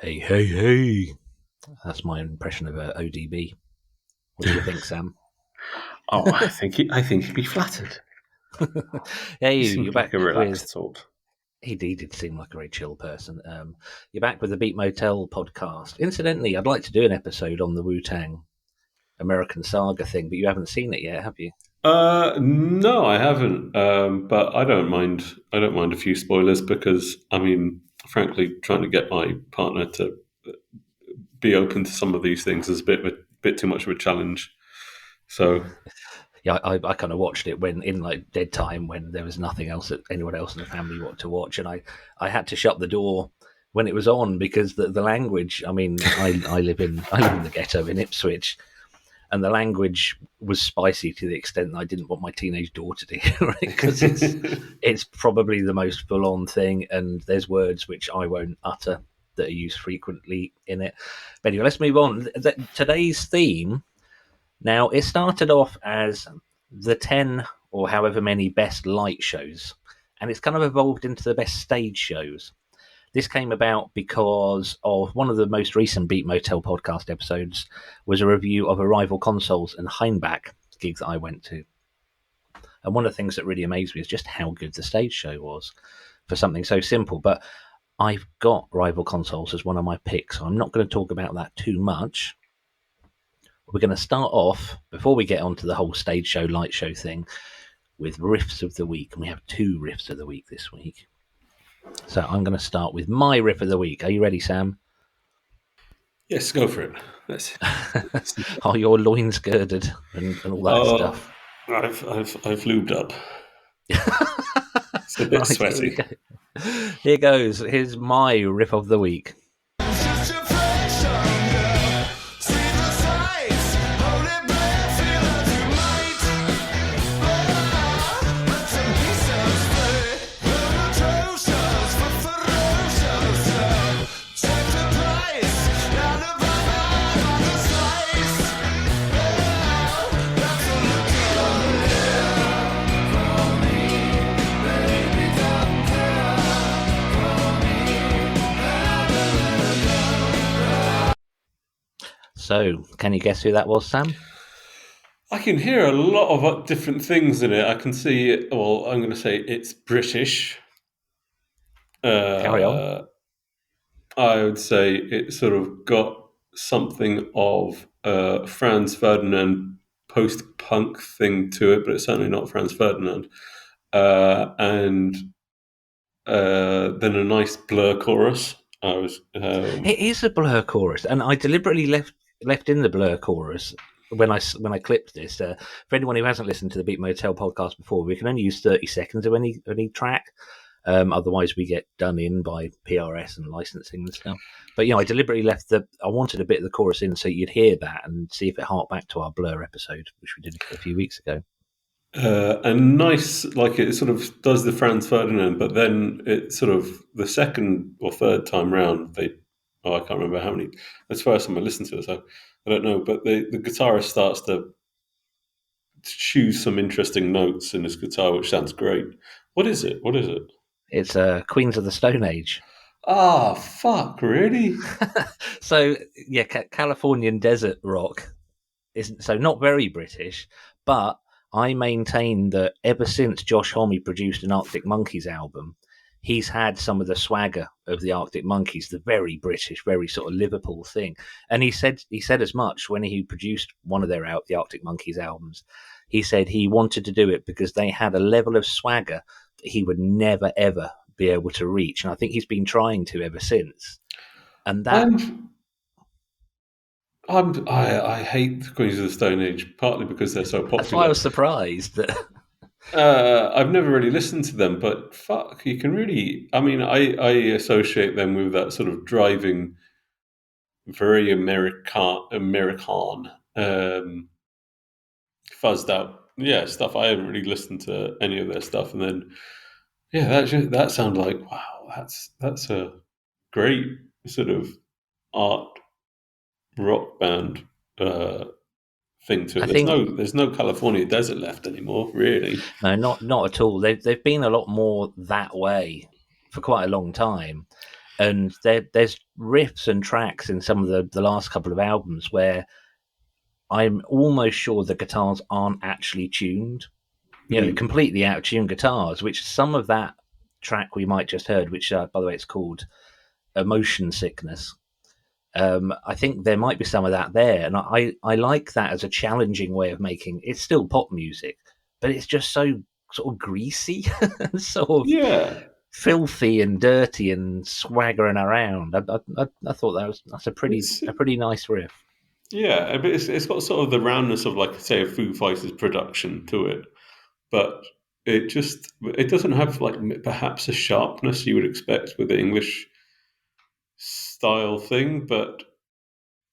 Hey, hey, hey. That's my impression of ODB. What do you think, Sam? Oh, I think he'd be flattered. Hey, He you're seems like back a with... relaxed sort. He did seem like a very chill person. You're back with the Beat Motel podcast. Incidentally, I'd like to do an episode on the Wu-Tang American Saga thing, but you haven't seen it yet, have you? No, I haven't. But I don't mind. I don't mind a few spoilers because, I mean, frankly, trying to get my partner to be open to some of these things is a bit too much of a challenge. So Yeah, I kind of watched it when in like dead time when there was nothing else that anyone else in the family wanted to watch, and I had to shut the door when it was on because the language. I mean, I live in the ghetto in Ipswich, and the language was spicy to the extent that I didn't want my teenage daughter to hear it because it's probably the most full on thing, and there's words which I won't utter that are used frequently in it. But anyway, let's move on. Today's theme. Now, it started off as the 10 or however many best light shows, and it's kind of evolved into the best stage shows. This came about because of one of the most recent Beat Motel podcast episodes was a review of Arrival Consoles and Heimbach gigs that I went to. And one of the things that really amazed me is just how good the stage show was for something so simple. But I've got Rival Consoles as one of my picks, so I'm not going to talk about that too much. We're going to start off, before we get onto the whole stage show, light show thing, with riffs of the week. And we have 2 riffs of the week this week. So I'm going to start with my riff of the week. Are you ready, Sam? yes, go for it. Let's Are your loins girded and all that stuff? I've lubed up. It's a bit sweaty. Here goes. Here's my riff of the week. So, can you guess who that was, Sam? I can hear a lot of different things in it. I can see. Well, I'm going to say it's British. Carry on. I would say it sort of got something of a Franz Ferdinand post-punk thing to it, but it's certainly not Franz Ferdinand. And then a nice Blur chorus. It is a Blur chorus, and I deliberately left in the Blur chorus when I clipped this. For anyone who hasn't listened to the Beat Motel podcast before, we can only use 30 seconds of any track. Otherwise, we get done in by PRS and licensing and stuff. But I deliberately I wanted a bit of the chorus in so you'd hear that and see if it harked back to our Blur episode, which we did a few weeks ago. And nice, like it sort of does the Franz Ferdinand, but then it sort of the second or third time round, I can't remember how many. That's the first time I listened to it, so I don't know. But the guitarist starts to choose some interesting notes in this guitar, which sounds great. What is it? It's Queens of the Stone Age. Ah, fuck, really? So, yeah, Californian desert rock isn't so not very British, but I maintain that ever since Josh Homme produced an Arctic Monkeys album, he's had some of the swagger of the Arctic Monkeys, the very British, very sort of Liverpool thing. And he said as much when he produced one of the Arctic Monkeys albums. He said he wanted to do it because they had a level of swagger that he would never ever be able to reach, and I think he's been trying to ever since. And that I hate the Queens of the Stone Age partly because they're so popular. That's why I was surprised that. I've never really listened to them, but fuck, you can really. I mean, I associate them with that sort of driving, very American, fuzzed out, stuff. I haven't really listened to any of their stuff, and then that sounded like wow, that's a great sort of art rock band thing to it. There's no California desert left anymore, really. No, not at all. They've been a lot more that way for quite a long time. And there's riffs and tracks in some of the last couple of albums where I'm almost sure the guitars aren't actually tuned. They're completely out of tune guitars, which some of that track we might just heard, which, by the way, it's called Emotion Sickness. I think there might be some of that there. And I like that as a challenging way of making it's still pop music, but it's just so sort of greasy and sort of Yeah, filthy and dirty and swaggering around. I thought that's a it's pretty nice riff. yeah, but it's got sort of the roundness of, like, say, a Foo Fighters production to it, but it doesn't have, like, perhaps a sharpness you would expect with the English style thing, but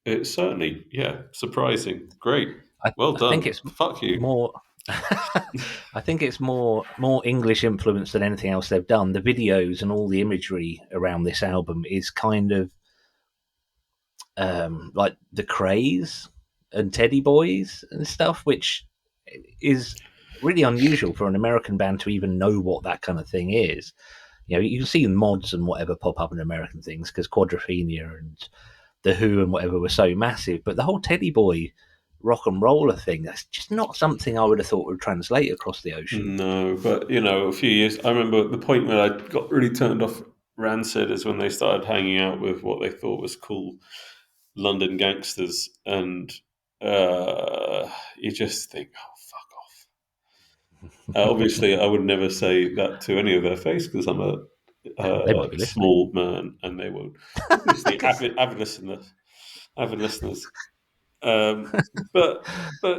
it's certainly, yeah, surprising. Great, well I think done. it's Fuck you. more. I think it's more English influence than anything else they've done. The videos and all the imagery around this album is kind of like the Craze and Teddy Boys and stuff, which is really unusual for an American band to even know what that kind of thing is. You can see mods and whatever pop up in American things because Quadrophenia and the Who and whatever were so massive, but the whole Teddy Boy rock and roller thing, that's just not something I would have thought would translate across the ocean. No, but a few years. I remember the point where I got really turned off Rancid is when they started hanging out with what they thought was cool London gangsters, and you just think, oh, fuck off. Obviously, I would never say that to any of their face because I'm a They might be listening. small man, and they won't. Obviously, avid listeners. But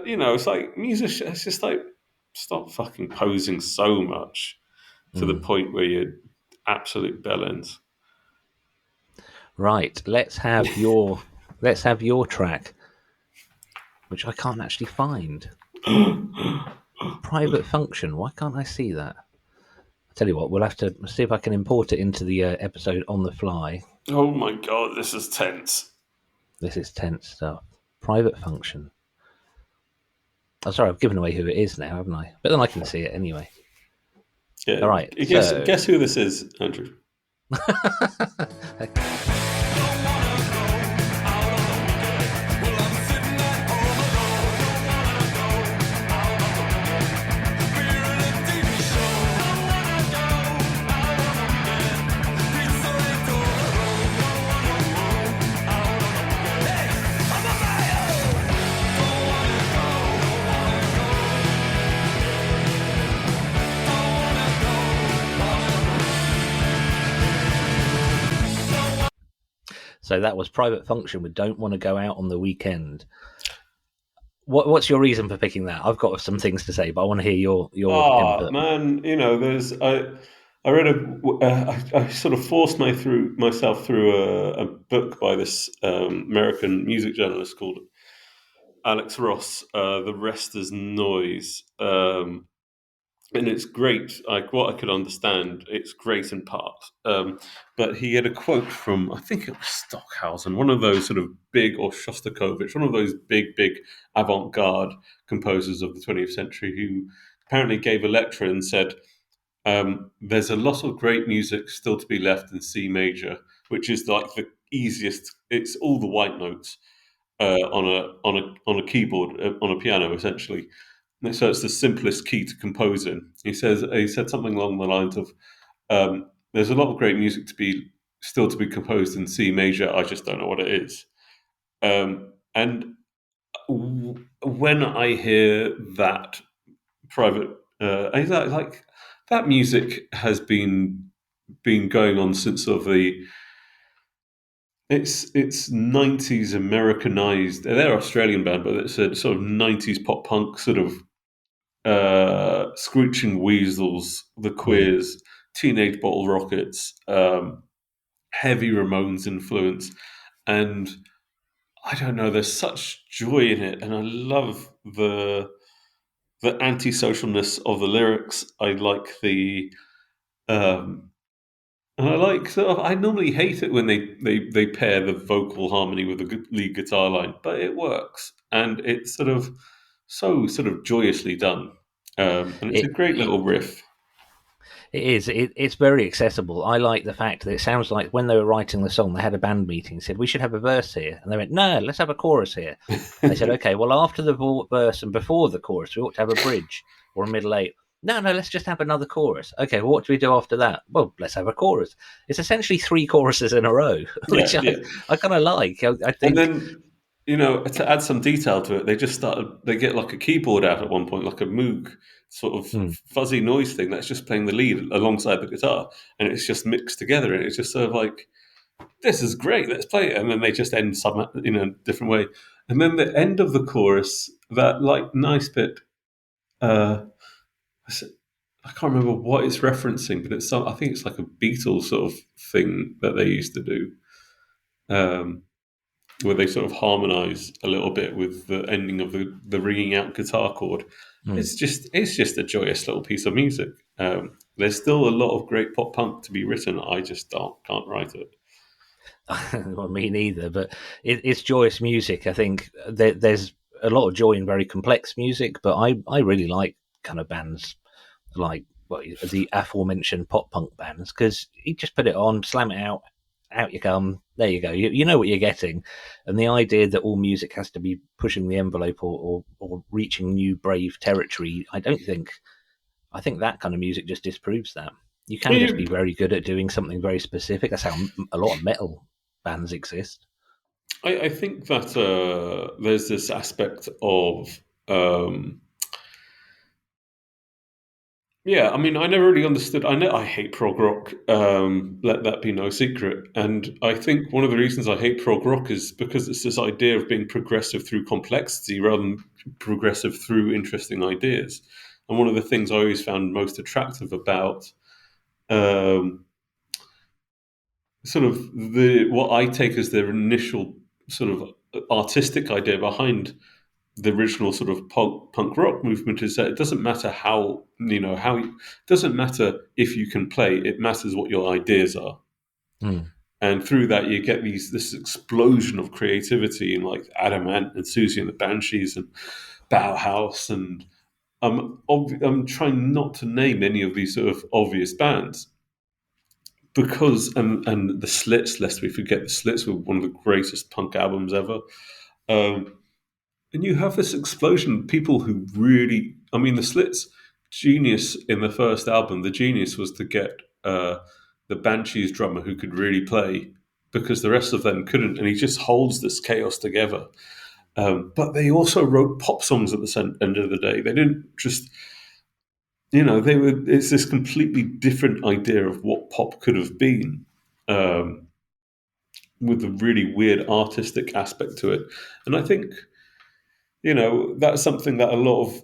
it's like musician. It's just like stop fucking posing so much to the point where you're absolute bellends. Right, let's have your track, which I can't actually find. Private function. Why can't I see that? I tell you what, we'll have to see if I can import it into the episode on the fly. Oh my god, this is tense. This is tense stuff. Private function. Oh, sorry, I've given away who it is now, haven't I? But then I can see it anyway. Yeah. All right. Guess who this is, Andrew? So that was Private Function with Don't Want to Go Out on the Weekend. What's your reason for picking that? I've got some things to say, but I want to hear your input. Man, there's I read I sort of forced myself through a book by this American music journalist called Alex Ross. The Rest is Noise. And it's great. Like what I could understand, it's great in parts. But he had a quote from, I think it was Stockhausen, one of those sort of big, or Shostakovich, one of those big avant-garde composers of the 20th century, who apparently gave a lecture and said, "There's a lot of great music still to be left in C major, which is like the easiest. It's all the white notes on a keyboard, on a piano, essentially." So it's the simplest key to compose in. He said something along the lines of, "There's a lot of great music still to be composed in C major. I just don't know what it is." And when I hear that private, like that music has been going on since sort of it's 90s Americanized. They're Australian band, but it's a sort of 90s pop punk sort of Screeching Weasels, The Queers, Teenage Bottle Rockets, heavy Ramones influence, and I don't know. There's such joy in it, and I love the antisocialness of the lyrics. I like and I like sort of. I normally hate it when they pair the vocal harmony with the lead guitar line, but it works, and it's sort of joyously done. And it's a It, great little riff. It is. It's very accessible. I like the fact that it sounds like when they were writing the song, they had a band meeting, said, we should have a verse here. And they went, no, let's have a chorus here. And they said, okay, well, after the verse and before the chorus, we ought to have a bridge or a middle eight. No, let's just have another chorus. Okay, well, what do we do after that? Well, let's have a chorus. It's essentially 3 choruses in a row, which Yeah, yeah. I kind of like. I And think. then, to add some detail to it, they get like a keyboard out at one point, like a Moog sort of Hmm. fuzzy noise thing that's just playing the lead alongside the guitar. And it's just mixed together. And it's just sort of like, this is great, let's play it. And then they just end some in a different way. And then the end of the chorus, that like nice bit, uh, I can't remember what it's referencing, but I think it's like a Beatles sort of thing that they used to do. Where they sort of harmonise a little bit with the ending of the ringing out guitar chord. Hmm. It's just a joyous little piece of music. There's still a lot of great pop punk to be written. I just can't write it. Well, me neither, but it's joyous music. I think there's a lot of joy in very complex music, but I really like kind of bands like, well, the aforementioned pop punk bands, because you just put it on, slam it out you come, there you go. You know what you're getting. And the idea that all music has to be pushing the envelope or reaching new brave territory, I think that kind of music just disproves that. You can just be very good at doing something very specific. That's how a lot of metal bands exist. I think that there's this aspect of yeah, I mean, I never really understood. I hate prog rock. Let that be no secret. And I think one of the reasons I hate prog rock is because it's this idea of being progressive through complexity rather than progressive through interesting ideas. And one of the things I always found most attractive about um, sort of what I take as their initial sort of artistic idea behind the original sort of punk rock movement is that it doesn't matter it doesn't matter if you can play, it matters what your ideas are. Mm. And through that you get this explosion of creativity in like Adam Ant and Susie and the Banshees and Bauhaus, and I'm trying not to name any of these sort of obvious bands because and the Slits, lest we forget, the Slits were one of the greatest punk albums ever. And you have this explosion of people who really, I mean, the Slits' genius in the first album, the genius was to get the Banshees drummer who could really play because the rest of them couldn't, and he just holds this chaos together. But they also wrote pop songs at the end of the day. They didn't just, it's this completely different idea of what pop could have been. With a really weird artistic aspect to it. And I think that's something that a lot of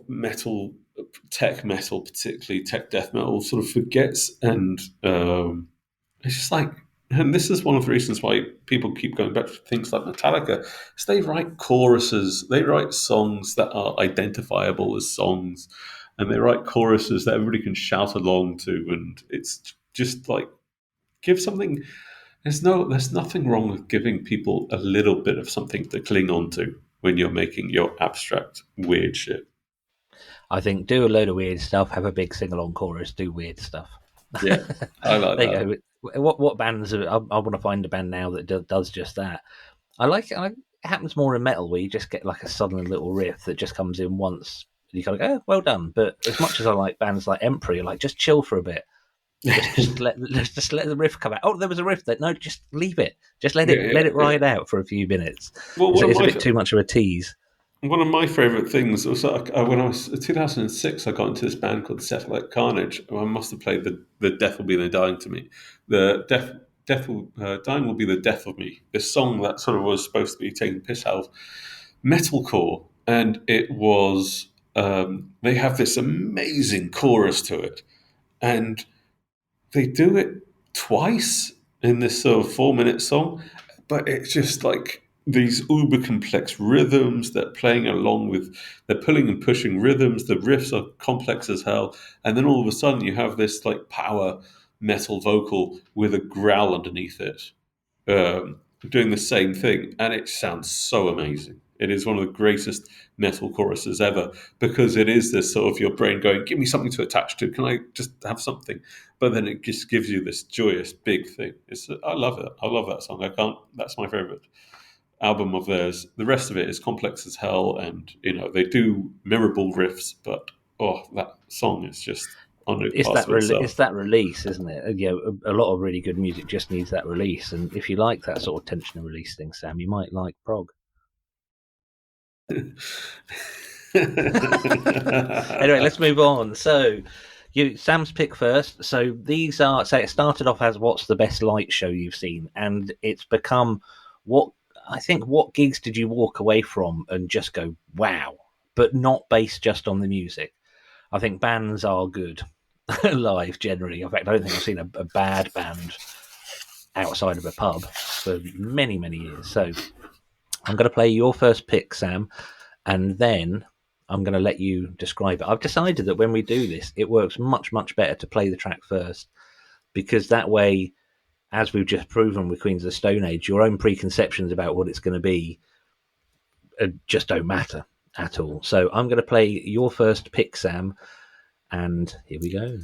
tech metal, particularly tech death metal, sort of forgets. And it's just like, and this is one of the reasons why people keep going back to things like Metallica, is they write choruses, they write songs that are identifiable as songs, and they write choruses that everybody can shout along to. And it's just like, give something. There's nothing wrong with giving people a little bit of something to cling on to when you're making your abstract weird shit. I think do a load of weird stuff, have a big sing along chorus, do weird stuff. Yeah, I like There that. you go. What bands? I want to find a band now that does just that. I like it. It happens more in metal where you just get like a sudden little riff that just comes in once. And you kind of go, oh, well done. But as much as I like bands like Emperor, you're like, just chill for a bit. Just let the riff come out. Oh, there was a riff. No, just leave it. Just let it Yeah. ride out for a few minutes. Well, It's a bit too much of a tease. one of my favorite things was when I was 2006, I got into this band called Satellite Carnage. I must have played the Death Will Be the Dying to Me. The Death will Dying Will Be the Death of Me. This song that sort of was supposed to be taking piss out of metalcore, and it was. They have this amazing chorus to it, and they do it twice in this sort of 4-minute song, but it's just like these uber complex rhythms that playing along with, they're pulling and pushing rhythms, the riffs are complex as hell, and then all of a sudden you have this like power metal vocal with a growl underneath it, doing the same thing, and it sounds so amazing. It is one of the greatest metal choruses ever, because it is this sort of your brain going, give me something to attach to. Can I just have something? But then it just gives you this joyous big thing. I love it. I love that song. That's my favorite album of theirs. The rest of it is complex as hell, and they do memorable riffs, but that song is just on a class of itself. It's that release, isn't it? A lot of really good music just needs that release, and if you like that sort of tension and release thing, Sam, you might like prog. Anyway, let's move on. So, Sam's pick first. So these are, say, it started off as what's the best light show you've seen, and it's become what gigs did you walk away from and just go wow, but not based just on the music. I think bands are good live generally. In fact, I don't think I've seen a bad band outside of a pub for many, many years. So I'm going to play your first pick, Sam, and then I'm going to let you describe it. I've decided that when we do this, it works much, much better to play the track first, because that way, as we've just proven with Queens of the Stone Age, your own preconceptions about what it's going to be just don't matter at all. So I'm going to play your first pick, Sam, and here we go.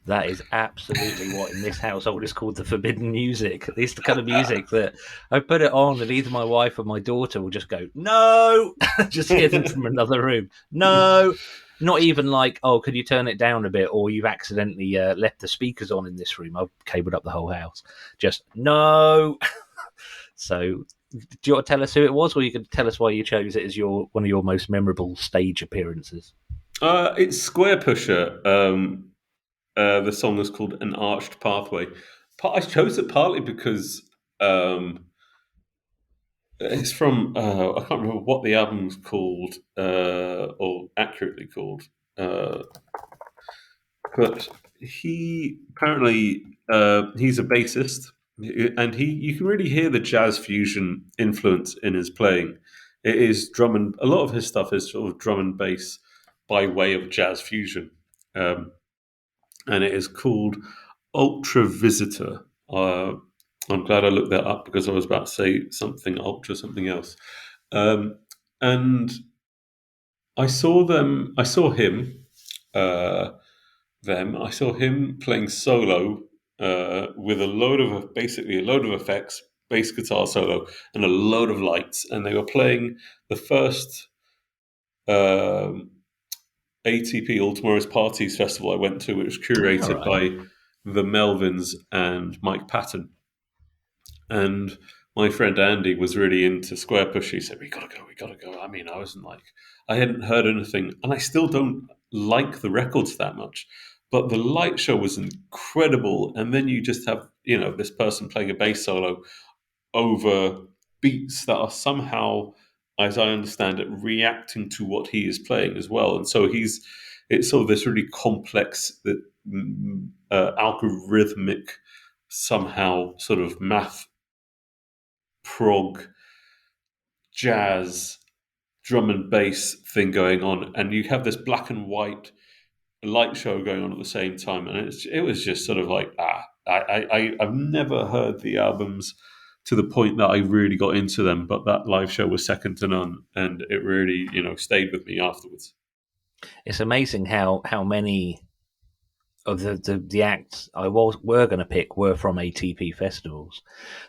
That is absolutely what in this household is called the forbidden music. It's the kind of music that I put it on and either my wife or my daughter will just go, no, just hear them from another room. No, not even like, oh, could you turn it down a bit? Or you've accidentally left the speakers on in this room. I've cabled up the whole house. Just no. So do you want to tell us who it was, or you could tell us why you chose it as one of your most memorable stage appearances? It's Squarepusher. The song is called An Arched Pathway. I chose it partly because it's from, I can't remember what the album's called, or accurately called, but he apparently, he's a bassist, and you can really hear the jazz fusion influence in his playing. It is a lot of his stuff is sort of drum and bass by way of jazz fusion. And it is called Ultra Visitor. I'm glad I looked that up because I was about to say something else. And I saw him playing solo with basically a load of effects, bass guitar solo, and a load of lights. And they were playing the first ATP All Tomorrow's Parties festival I went to, which was curated by the Melvins and Mike Patton. And my friend Andy was really into Squarepusher. He said, we gotta go. I mean, I hadn't heard anything, and I still don't like the records that much. But the light show was incredible. And then you just have, this person playing a bass solo over beats that are somehow, as I understand it, reacting to what he is playing as well. And so it's sort of this really complex, algorithmic, somehow sort of math, prog, jazz, drum and bass thing going on. And you have this black and white light show going on at the same time. And it was just sort of like, I've never heard the albums to the point that I really got into them, but that live show was second to none, and it really, stayed with me afterwards. It's amazing how many of the acts I were going to pick were from ATP festivals.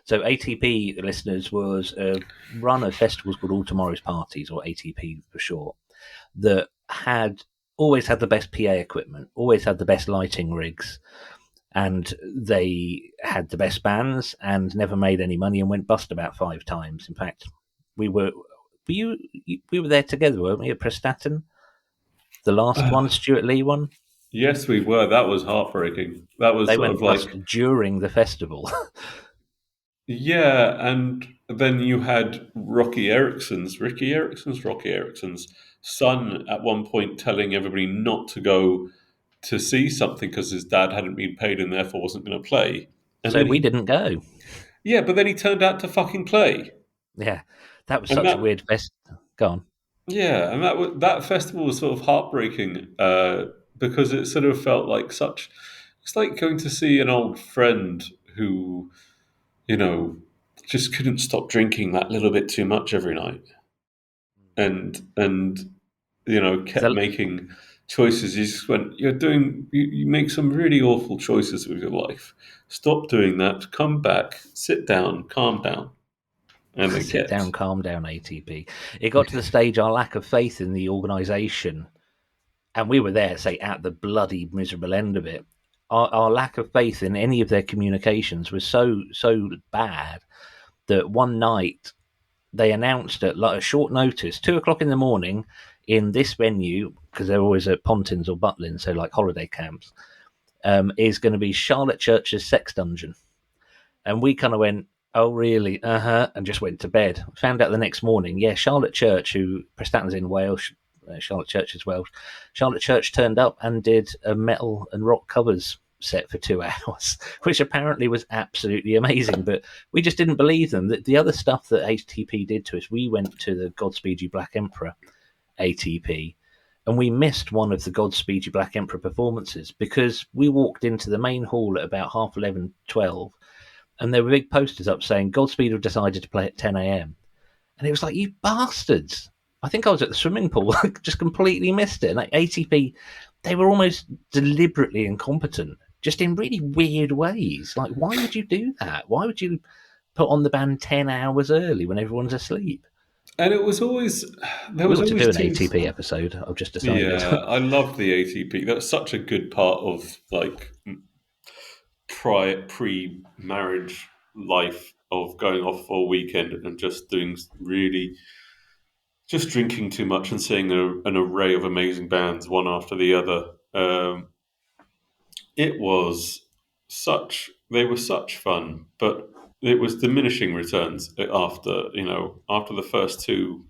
So ATP, listeners, was a run of festivals called All Tomorrow's Parties, or ATP for short, that always had the best PA equipment, always had the best lighting rigs, and they had the best bands and never made any money and went bust about 5 times. In fact, we were there together, weren't we, at Prestatyn? The last one, Stuart Lee one? Yes, we were. That was heartbreaking. That was they went bust during the festival. Yeah, and then you had Rocky Erickson's son at one point telling everybody not to go to see something because his dad hadn't been paid and therefore wasn't going to play. And So then we he, didn't go. yeah, but then he turned out to fucking play. Yeah, that was And such a that, weird fest. Go on. yeah, and that festival was sort of heartbreaking because it sort of felt like such. It's like going to see an old friend who, you know, just couldn't stop drinking that little bit too much every night, and kept So, making choices. You just went, you make some really awful choices with your life. Stop doing that. Come back, sit down, calm down, and they sit down, kept. calm down, ATP. It got to the stage our lack of faith in the organisation, and we were there, say, at the bloody miserable end of it. Our lack of faith in any of their communications was so bad that one night they announced at like a short notice, 2 o'clock in the morning, in this venue, because they're always at Pontins or Butlin, so like holiday camps, is going to be Charlotte Church's sex dungeon. And we kind of went, oh, really? And just went to bed. Found out the next morning, yeah, Charlotte Church, who Prestatyn's in Wales, Charlotte Church is Welsh. Charlotte Church turned up and did a metal and rock covers set for 2 hours, which apparently was absolutely amazing. But we just didn't believe them. The other stuff that ATP did to us, we went to the Godspeed You Black Emperor ATP, and we missed one of the Godspeed You Black Emperor performances because we walked into the main hall at about 11:30, 12, and there were big posters up saying Godspeed have decided to play at 10 a.m. And it was like, you bastards. I think I was at the swimming pool, just completely missed it. And like ATP, they were almost deliberately incompetent, just in really weird ways. Like, why would you do that? Why would you put on the band 10 hours early when everyone's asleep? And it was always there We was ought to do always an teams. ATP episode, I've just decided. Yeah, I love the ATP. That's such a good part of like pre-marriage life of going off for a weekend and just doing really just drinking too much and seeing an array of amazing bands one after the other. It was they were such fun, but it was diminishing returns after the first two,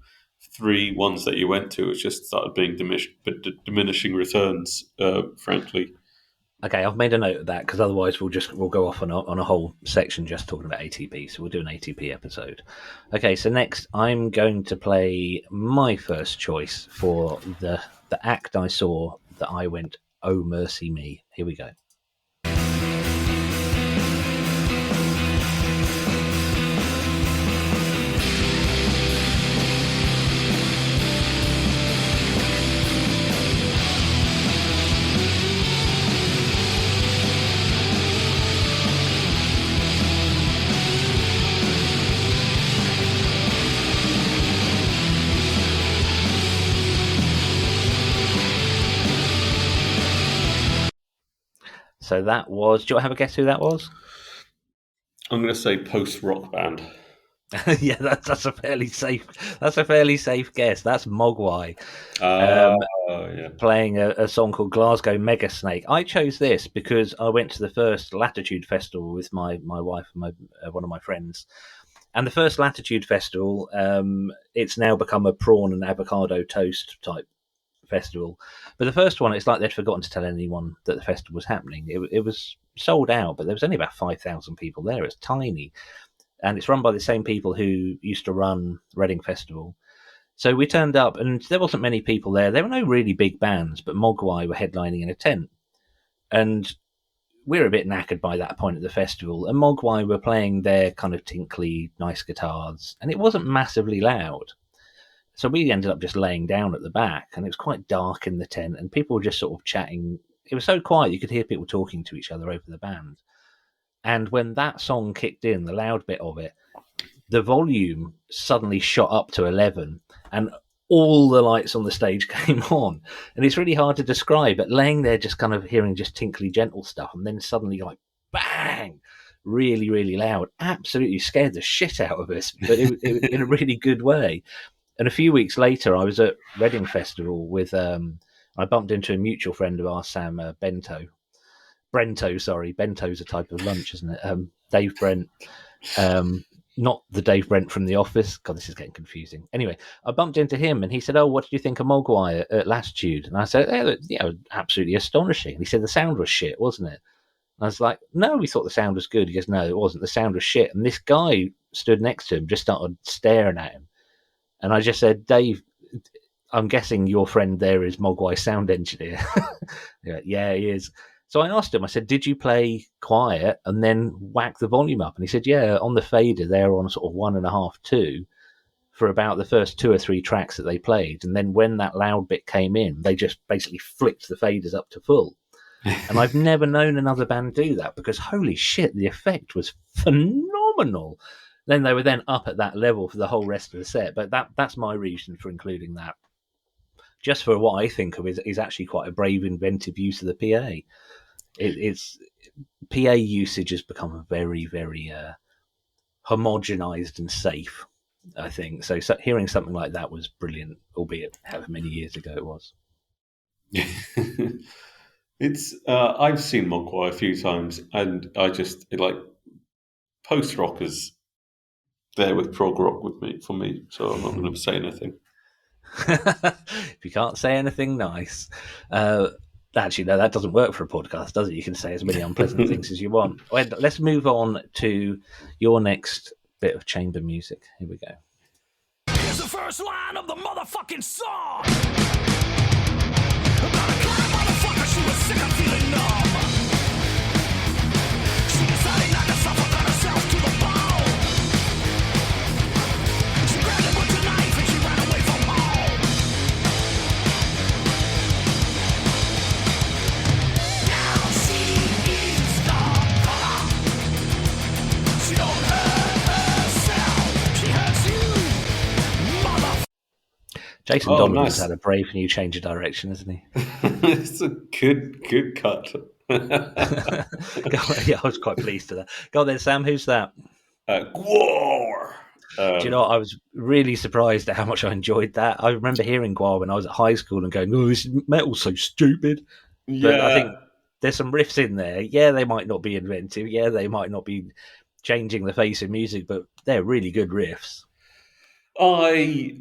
three ones that you went to. It just started being diminishing returns, frankly. Okay, I've made a note of that because otherwise we'll go off on a whole section just talking about ATP. So we'll do an ATP episode. Okay, so next I'm going to play my first choice for the act I saw that I went, oh mercy me. Here we go. So that was. Do you have a guess who that was? I'm going to say post-rock band. Yeah, that's a fairly safe. That's a fairly safe guess. That's Mogwai. Uh, Um, yeah. Playing a song called Glasgow Mega Snake. I chose this because I went to the first Latitude Festival with my wife and one of my friends. And the first Latitude Festival, it's now become a prawn and avocado toast type festival. But the first one, it's like they'd forgotten to tell anyone that the festival was happening. It was sold out, but there was only about 5,000 people there. It's tiny. And it's run by the same people who used to run Reading Festival. So we turned up, and there wasn't many people there. There were no really big bands, but Mogwai were headlining in a tent. And we were a bit knackered by that point at the festival, and Mogwai were playing their kind of tinkly, nice guitars, and it wasn't massively loud. So we ended up just laying down at the back, and it was quite dark in the tent, and people were just sort of chatting. It was so quiet, you could hear people talking to each other over the band. And when that song kicked in, the loud bit of it, the volume suddenly shot up to 11 and all the lights on the stage came on. And it's really hard to describe, but laying there just kind of hearing just tinkly, gentle stuff, and then suddenly like bang, really, really loud, absolutely scared the shit out of us, but it in a really good way. And a few weeks later, I was at Reading Festival with, I bumped into a mutual friend of ours, Sam Brento, sorry. Bento's a type of lunch, isn't it? Dave Brent. Not the Dave Brent from The Office. God, this is getting confusing. Anyway, I bumped into him and he said, "Oh, what did you think of Mogwai at Latitude?" And I said, "Yeah, absolutely astonishing." And he said, "The sound was shit, wasn't it?" And I was like, "No, we thought the sound was good." He goes, "No, it wasn't. The sound was shit." And this guy stood next to him, just started staring at him. And I just said, "Dave, I'm guessing your friend there is Mogwai sound engineer." Yeah, he is. So I asked him, I said, "Did you play quiet and then whack the volume up?" And he said, "Yeah, on the fader, they're on sort of 1.5, 2 for about the first 2 or 3 tracks that they played. And then when that loud bit came in, they just basically flicked the faders up to full." And I've never known another band do that because holy shit, the effect was phenomenal. Then they were then up at that level for the whole rest of the set. But that's my reason for including that. Just for what I think of is actually quite a brave, inventive use of the PA. It's PA usage has become very, very homogenized and safe, I think. So hearing something like that was brilliant, albeit however many years ago it was. It's I've seen Mogwai a few times, and I just like post rock is there with prog rock with me for me. So I'm not going to say anything. If you can't say anything nice, actually, no, that doesn't work for a podcast, does it? You can say as many unpleasant things as you want. Let's move on to your next bit of chamber music. Here we go. Here's the first line of the motherfucking song. About a kind of motherfucker, she was sick of feeling numb. She decided not to suffocate herself to the bone. She grabbed a butcher knife and she ran away from home. Now she is the color. She don't hurt herself, she hurts you, motherfucker. Jason Oh, Donovan's nice. had a brave new change of direction, hasn't he? It's a good cut. Yeah, I was quite pleased with that. Go on then, Sam. Who's that? Gwar. Do you know what? I was really surprised at how much I enjoyed that. I remember hearing Gwar when I was at high school and going, "Oh, this metal's so stupid." But I Yeah, think there's some riffs in there. Yeah, they might not be inventive. Yeah, they might not be changing the face of music, but they're really good riffs. I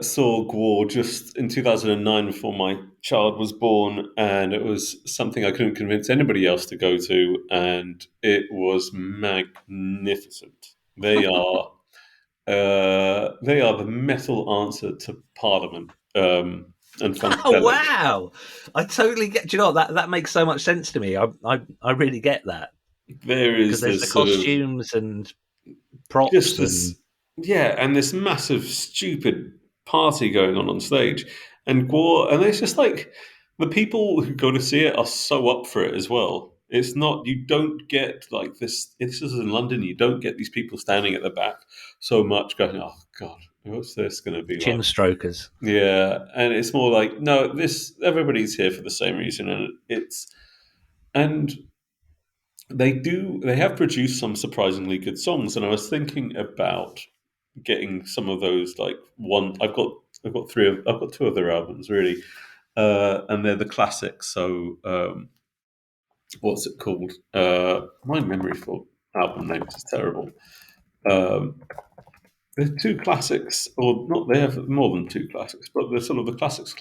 saw Gwar just in 2009 before my child was born, and it was something I couldn't convince anybody else to go to, and it was magnificent. They are the metal answer to Parliament and Oh Funkadelic. wow! I totally get. Do you know what? That makes so much sense to me. I really get that There because is there's the this sort of costumes and props just and this, yeah, and this massive stupid party going on stage, and Gwar, and it's just like the people who go to see it are so up for it as well. It's not, you don't get like this. If this is in London, you don't get these people standing at the back so much going, "Oh God, what's this going to be chin like?" strokers. Yeah, and it's more like, no, this everybody's here for the same reason, and and they have produced some surprisingly good songs, and I was thinking about getting some of those. Like one, I've got two of their albums really, and they're the classics. So what's it called? My memory for album names is terrible. Um, the two classics, or not, they have more than two classics, but they're sort of the classics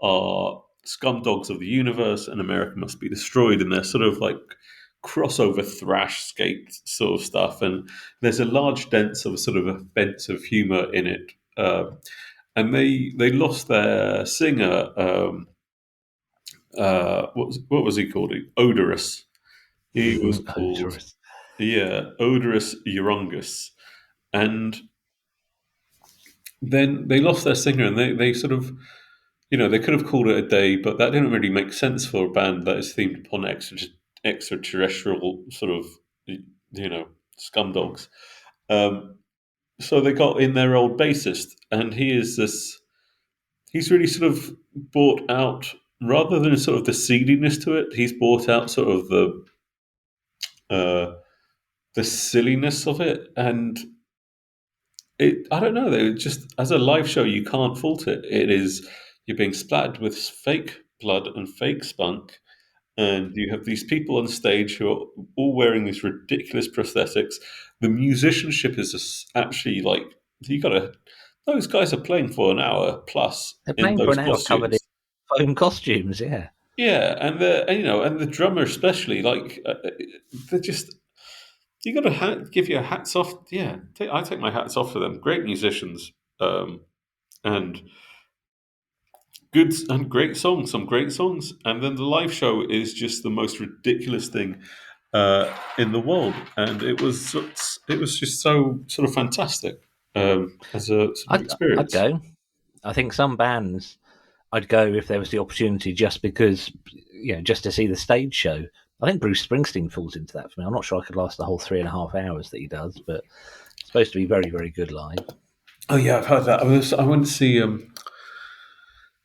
are Scum Dogs of the Universe and America Must Be Destroyed, and they're sort of like crossover thrashscape sort of stuff. And there's a large dent of sort of offensive humour in it. And they lost their singer. What was he called? Odorous. He was called, Odorous. yeah, Odorous Urungus. And then they lost their singer, and they sort of, they could have called it a day, but that didn't really make sense for a band that is themed upon extraterrestrial sort of, scumdogs. So they got in their old bassist, and he's really sort of brought out, rather than sort of the seediness to it, he's brought out sort of uh, the silliness of it, and I don't know. They just, as a live show, you can't fault it. It is, you're being splattered with fake blood and fake spunk, and you have these people on stage who are all wearing these ridiculous prosthetics. the musicianship is actually like you got to. Those guys are playing for an hour plus They're in playing for those an hour covered in costumes. foam costumes, yeah. Yeah, and the drummer especially, like they're just you got to give your hats off. Yeah, I take my hats off to them. Great musicians, and good and great songs, some great songs, and then the live show is just the most ridiculous thing in the world, and it was just so sort of fantastic as a sort of I'd experience. go. I think some bands I'd go if there was the opportunity, just because, just to see the stage show. I think Bruce Springsteen falls into that for me. I'm not sure I could last the whole 3.5 hours that he does, but it's supposed to be very, very good live. Oh yeah, I've heard that. I went to see.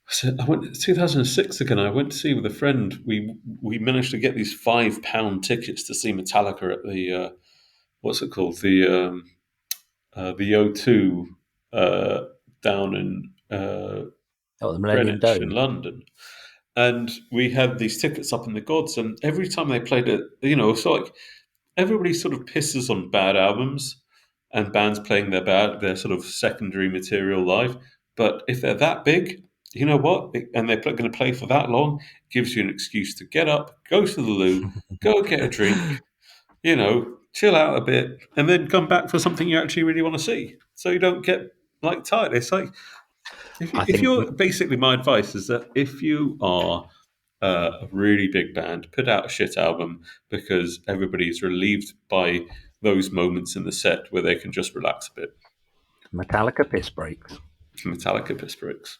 So I went 2006 again. I went to see with a friend. We managed to get these £5 tickets to see Metallica at the what's it called, the O2 down in Oh, the Millennium Greenwich in Dome. London, and we had these tickets up in the gods. And every time they played it, it's like everybody sort of pisses on bad albums and bands playing their sort of secondary material live. But if they're that big, you know what? And they're going to play for that long, gives you an excuse to get up, go to the loo, go get a drink, chill out a bit, and then come back for something you actually really want to see. So you don't get like tired. It's like I if think you're basically, my advice is that if you are a really big band, put out a shit album because everybody's relieved by those moments in the set where they can just relax a bit. Metallica piss breaks. Metallica piss breaks.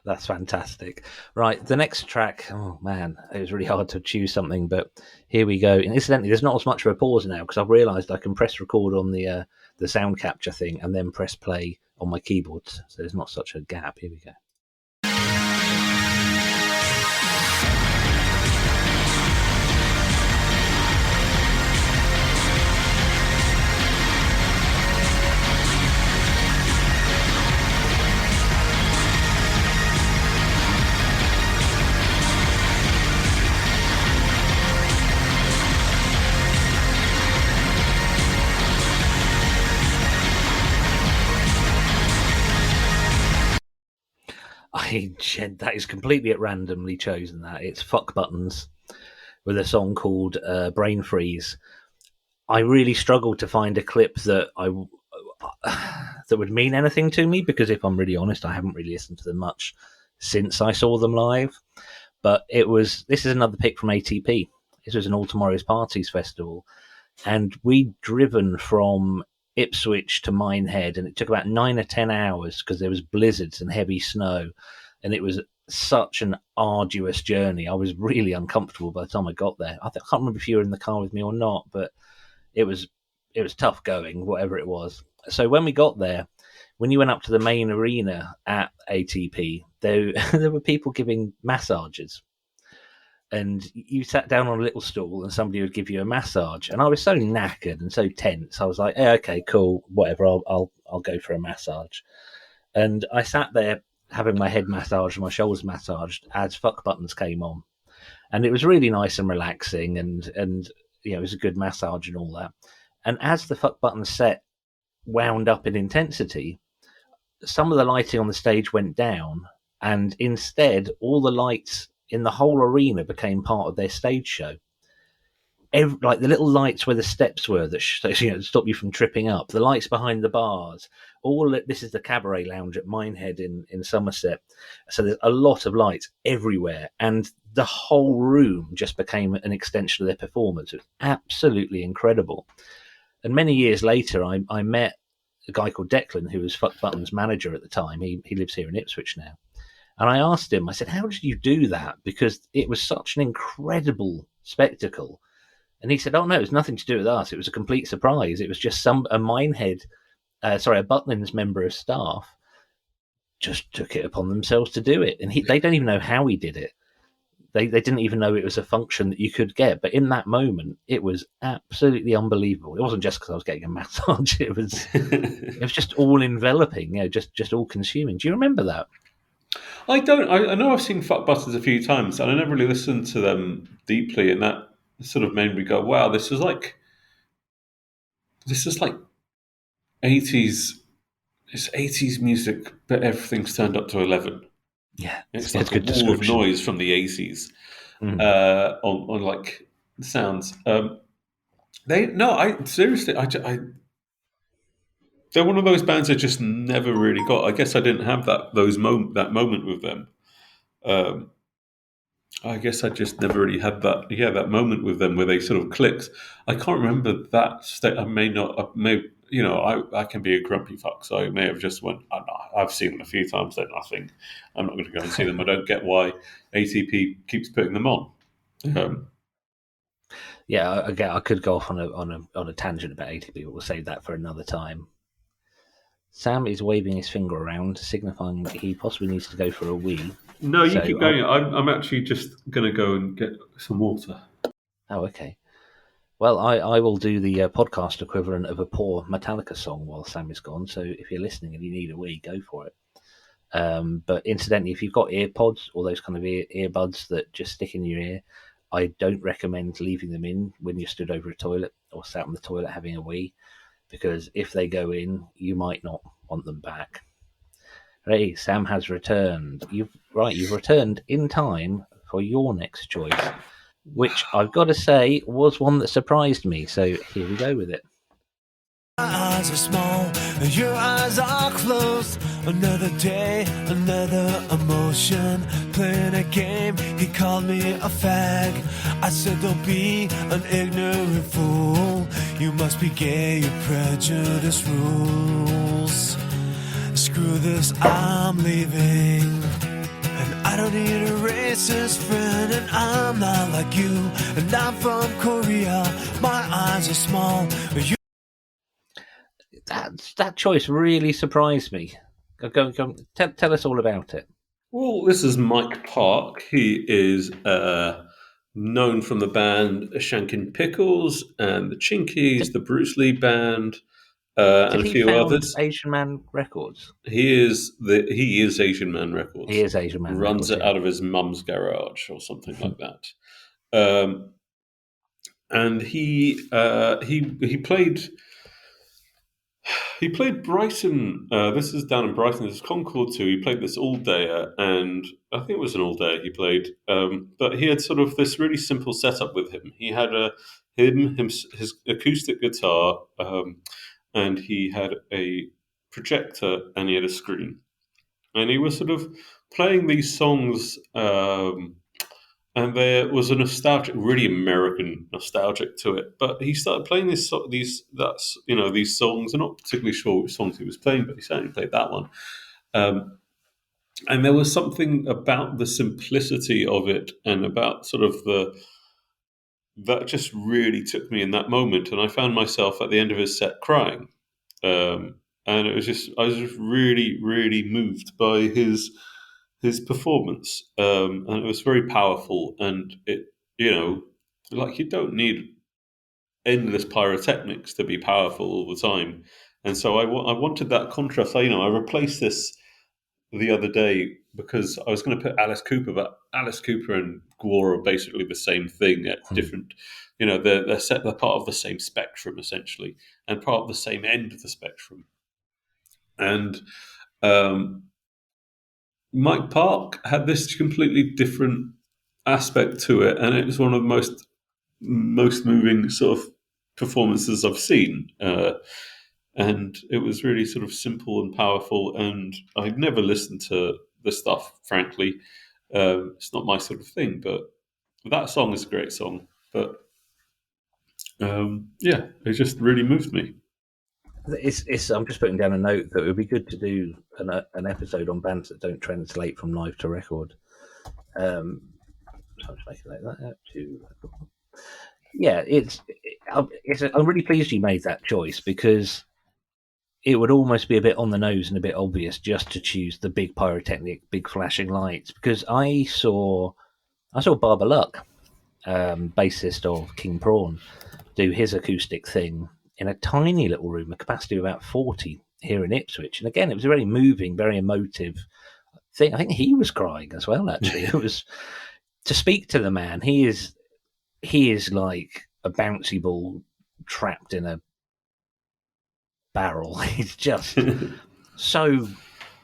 That's fantastic. Right, the next track. Oh man, it was really hard to choose something, but here we go. And incidentally, there's not as much of a pause now because I've realised I can press record on the sound capture thing and then press play on my keyboard, so there's not such a gap. Here we go. That is completely at randomly chosen. That it's Fuck Buttons with a song called Brainfreeze. I really struggled to find a clip that that would mean anything to me, because if I'm really honest, I haven't really listened to them much since I saw them live. But this is another pick from ATP. This was an All Tomorrow's Parties festival, and we'd driven from Ipswich to Minehead, and it took about 9 or 10 hours because there was blizzards and heavy snow, and it was such an arduous journey. I was really uncomfortable by the time I got there. I can't remember if you were in the car with me or not, but it was tough going, whatever it was. So when we got there, when you went up to the main arena at ATP, there were people giving massages. And you sat down on a little stool and somebody would give you a massage. And I was so knackered and so tense. I was like, hey, okay, cool, whatever, I'll go for a massage. And I sat there having my head massaged and my shoulders massaged as Fuck Buttons came on. And it was really nice and relaxing, and it was a good massage and all that. And as the Fuck Buttons set wound up in intensity, some of the lighting on the stage went down, and instead all the lights in the whole arena became part of their stage show. Like the little lights where the steps were that stop you from tripping up, the lights behind the bars, this is the Cabaret Lounge at Minehead in Somerset. So there's a lot of lights everywhere, and the whole room just became an extension of their performance. It was absolutely incredible. And many years later, I met a guy called Declan, who was Fuck Buttons' manager at the time. He lives here in Ipswich now. And I asked him, I said, how did you do that? Because it was such an incredible spectacle. And he said, oh, no, it's nothing to do with us. It was a complete surprise. It was just a Butlins member of staff just took it upon themselves to do it. And they don't even know how he did it. They didn't even know it was a function that you could get. But in that moment, it was absolutely unbelievable. It wasn't just because I was getting a massage. It was just all enveloping, just all consuming. Do you remember that? I don't. I know I've seen Fuck Buttons a few times, and I never really listened to them deeply, and that sort of made me go, wow, this is like this is like 80s. It's 80s music, but everything's turned up to 11. Yeah, It's it's like a good wall of description. noise from the 80s on like sounds. Seriously, they're one of those bands I just never really got. I guess I didn't have that moment with them. Um, I guess I just never really had that moment with them where they sort of clicked. I can't remember that state. I may not. I may, I can be a grumpy fuck, so I may have just went. I've seen them a few times. They're nothing. I'm not going to go and see them. I don't get why ATP keeps putting them on. Yeah, again, I could go off on a tangent about ATP, but we'll save that for another time. Sam is waving his finger around, signifying that he possibly needs to go for a wee. No, you keep going. I'm actually just going to go and get some water. Oh, okay. Well, I will do the podcast equivalent of a poor Metallica song while Sam is gone. So if you're listening and you need a wee, go for it. But incidentally, if you've got earpods or those kind of earbuds that just stick in your ear, I don't recommend leaving them in when you're stood over a toilet or sat on the toilet having a wee, because if they go in, you might not want them back. Hey, Sam has returned. You've returned in time for your next choice, which I've got to say was one that surprised me. So here we go with it. My eyes are small, and your eyes are closed. Another day, another emotion. Playing a game, he called me a fag. I said, don't be an ignorant fool. You must be gay, your prejudice rules. Screw this, I'm leaving. And I don't need a racist friend, and I'm not like you. And I'm from Korea, my eyes are small. That choice really surprised me. Go, tell us all about it. Well, this is Mike Park. He is known from the band Shankin' Pickles and the Chinkies, the Bruce Lee band, and a few others. Asian Man Records? He is Asian Man Records. He is Asian Man Runs Records, it out of his mum's garage or something like that. And he played. He played Brighton. This is down in Brighton. This is Concord 2. He played this all day, and I think it was an all day he played. But he had sort of this really simple setup with him. He had his acoustic guitar, and he had a projector, and he had a screen, and he was sort of playing these songs. And there was a really American nostalgic to it. But he started playing these songs. I'm not particularly sure which songs he was playing, but he certainly played that one. And there was something about the simplicity of it, and about sort of that just really took me in that moment. And I found myself at the end of his set crying. And I was just really, really moved by his performance, and it was very powerful. And it, you don't need endless pyrotechnics to be powerful all the time. And so I wanted that contrast. I replaced this the other day because I was going to put Alice Cooper, but Alice Cooper and Gwar are basically the same thing at different. They're part of the same spectrum essentially, and part of the same end of the spectrum. And Mike Park had this completely different aspect to it, and it was one of the most moving sort of performances I've seen. And it was really sort of simple and powerful, and I'd never listened to the stuff, frankly. It's not my sort of thing, but that song is a great song. But it just really moved me. I'm just putting down a note that it would be good to do an episode on bands that don't translate from live to record. So I'm just making that I'm really pleased you made that choice, because it would almost be a bit on the nose and a bit obvious just to choose the big pyrotechnic, big flashing lights. Because I saw Barbara Luck, bassist of King Prawn, do his acoustic thing in a tiny little room, a capacity of about 40 here in Ipswich. And again, it was a very moving, very emotive thing. I think he was crying as well, actually. It was, to speak to the man, he is like a bouncy ball trapped in a barrel. He's just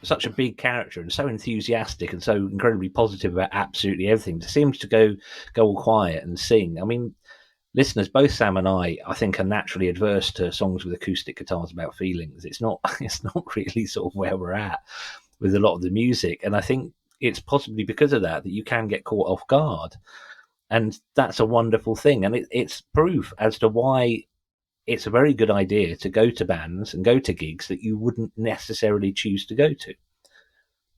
such a big character and so enthusiastic and so incredibly positive about absolutely everything. Just seems to go all quiet and sing. I mean, listeners, both Sam and I think, are naturally adverse to songs with acoustic guitars about feelings. It's not really sort of where we're at with a lot of the music, and I think it's possibly because of that you can get caught off guard, and that's a wonderful thing. And it's proof as to why it's a very good idea to go to bands and go to gigs that you wouldn't necessarily choose to go to,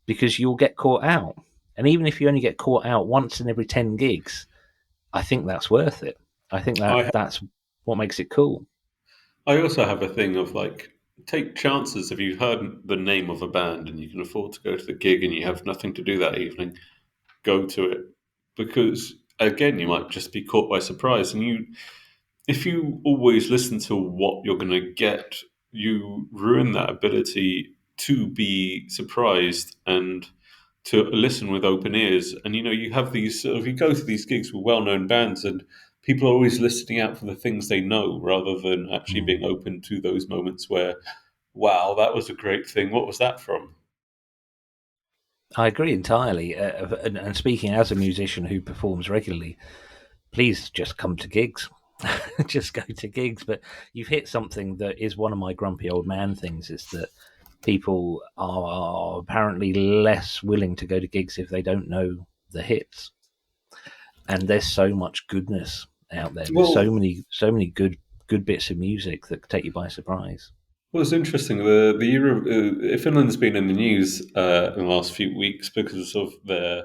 because you'll get caught out. And even if you only get caught out once in every 10 gigs, I think that's worth it. I think that's what makes it cool. I also have a thing of like, take chances. If you've heard the name of a band and you can afford to go to the gig and you have nothing to do that evening, go to it. Because again, you might just be caught by surprise. And if you always listen to what you're going to get, you ruin that ability to be surprised and to listen with open ears. And, you have these, you go to these gigs with well-known bands and people are always listening out for the things they know rather than actually being open to those moments where, wow, that was a great thing. What was that from? I agree entirely. And speaking as a musician who performs regularly, please just come to gigs. Just go to gigs. But you've hit something that is one of my grumpy old man things, is that people are apparently less willing to go to gigs if they don't know the hits. And there's so much goodness out there. There's so many good bits of music that take you by surprise. Well, it's interesting. The Finland's been in the news in the last few weeks because of their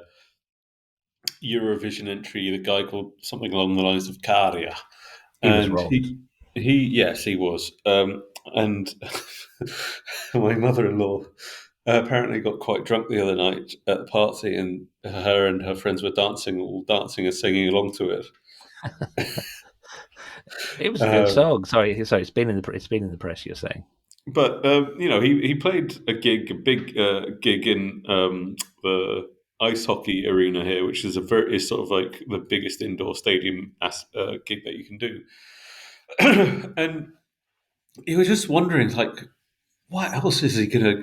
Eurovision entry. The guy called something along the lines of Karin. He was robbed. Yes, he was. And my mother-in-law apparently got quite drunk the other night at the party, and her and her friends were dancing and singing along to it. It was a good song. Sorry, it's been in the press. You're saying, but he played a big gig in the ice hockey arena here, which is is sort of like the biggest indoor stadium gig that you can do. And he was just wondering, like, what else is he gonna?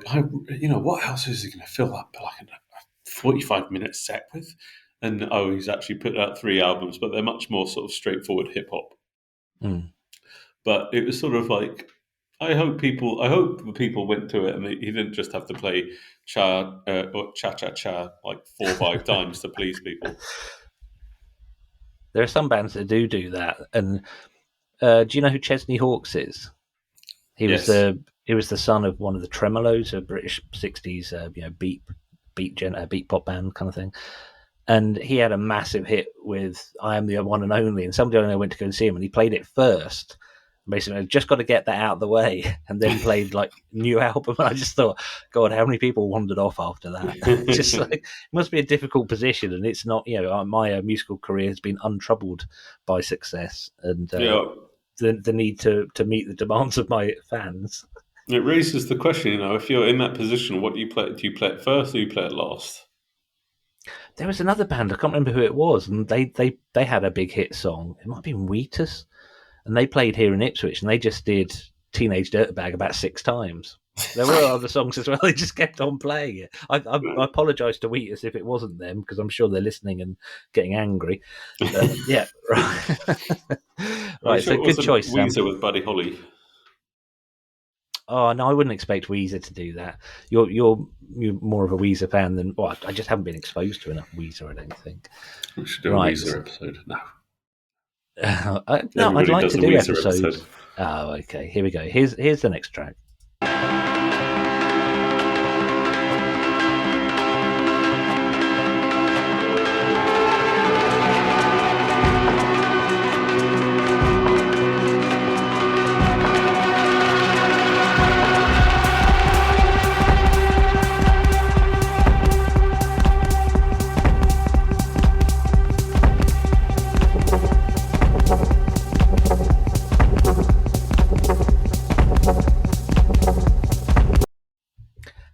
What else is he gonna fill up like a 45-minute set with? And he's actually put out 3 albums, but they're much more sort of straightforward hip hop. But it was sort of like, I hope the people went to it and he didn't just have to play cha cha cha like 4 or 5 times to please people. There are some bands that do that. And do you know who Chesney Hawkes is? He was the son of one of the Tremolos, a British 60s beat pop band kind of thing. And he had a massive hit with I Am the One and Only, and somebody I know went to go and see him, and he played it first. Basically, I just got to get that out of the way, and then played like new album. And I just thought, God, how many people wandered off after that? Just like, it must be a difficult position, and it's not. My musical career has been untroubled by success and the need to meet the demands of my fans. It raises the question, if you're in that position, what do you play? Do you play it first or do you play it last? There was another band, I can't remember who it was, and they had a big hit song. It might have been Wheatus, and they played here in Ipswich, and they just did Teenage Dirtbag about 6 times. There were other songs as well. They just kept on playing it. I apologise to Wheatus if it wasn't them, because I'm sure they're listening and getting angry. Yeah, right. Right, so good choice, Sam. Weezer with Buddy Holly. Oh no, I wouldn't expect Weezer to do that. You're more of a Weezer fan than. Well, I just haven't been exposed to enough Weezer, I don't think. We should do a Weezer episode. No, no, I'd like to do episodes. Oh, okay. Here we go. Here's the next track.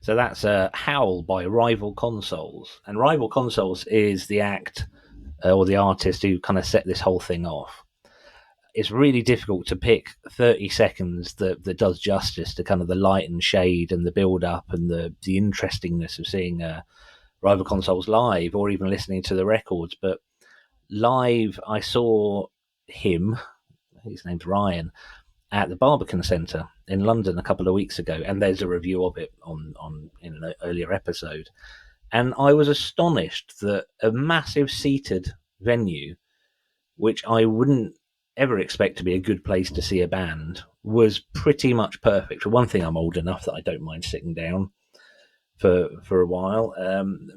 So that's Howl by Rival Consoles. And Rival Consoles is the act or the artist who kind of set this whole thing off. it's really difficult to pick 30 seconds that does justice to kind of the light and shade and the build up and the interestingness of seeing Rival Consoles live or even listening to the records. But live, I saw him, his name's Ryan, at the Barbican Centre in London a couple of weeks ago, and there's a review of it on in an earlier episode. And I was astonished that a massive seated venue, which I wouldn't ever expect to be a good place to see a band, was pretty much perfect. For one thing, I'm old enough that I don't mind sitting down for a while,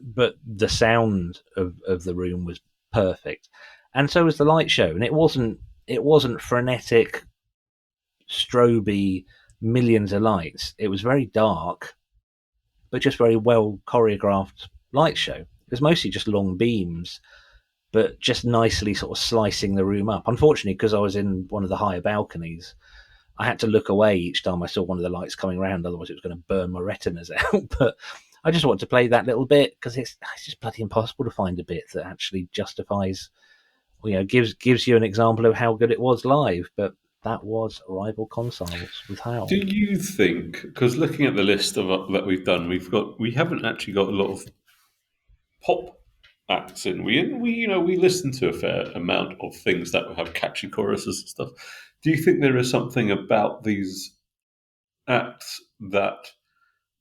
but the sound of the room was perfect, and so was the light show. And it wasn't frenetic, stroby, millions of lights. It was very dark, but just very well choreographed light show. It was mostly just long beams, but just nicely sort of slicing the room up. Unfortunately, because I was in one of the higher balconies, I had to look away each time I saw one of the lights coming around, otherwise it was going to burn my retinas out. But I just wanted to play that little bit because it's just bloody impossible to find a bit that actually justifies, gives you an example of how good it was live. But that was Rival Consoles with Howl. Do you think, because looking at the list of that we've done, we haven't actually got a lot of pop acts in. We listen to a fair amount of things that have catchy choruses and stuff. Do you think there is something about these acts that